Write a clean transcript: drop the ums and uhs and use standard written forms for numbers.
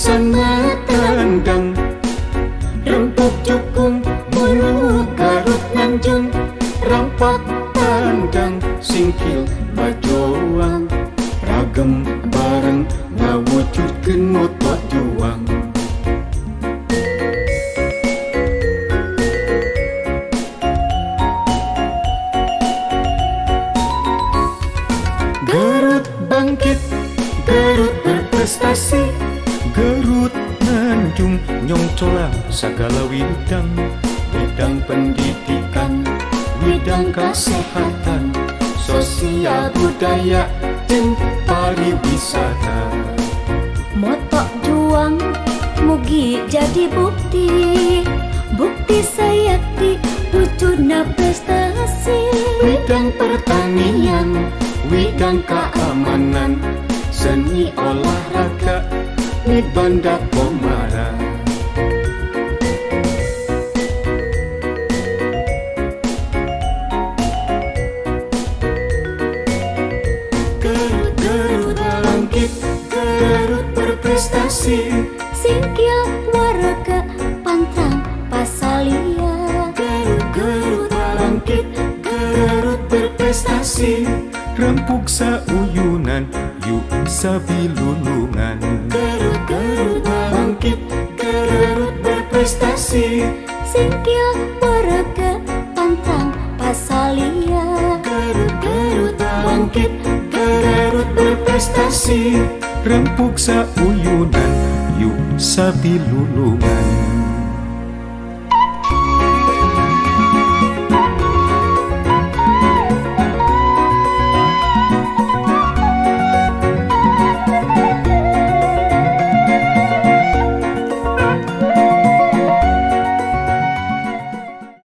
sana tandang, rempuk jukung mulu Garut Nanjung, rampak tandang singkil bajoang, ragem bareng ngawujudkeun moto juang. Garut bangkit, Garut berprestasi, Garut Nanjung nyongcola segala bidang, bidang pendidikan, bidang kesehatan, sosial budaya, dan pariwisata. Motok juang mugi jadi bukti, bukti sayakti wujudna prestasi. Bidang pertanian, bidang keamanan, seni olahraga, di Banda Komara. Garut, Garut bangkit, Garut berprestasi, Singkil waraga pantang pasalia. Garut, Garut bangkit, Garut berprestasi, rempuk sauyunan, yuk sabilulungan. Garut, Garut bangkit, Garut berprestasi, Singkil waraga pantang pasalia. Garut, Garut bangkit, Garut berprestasi, rempuk sauyunan, yuk sabilulungan.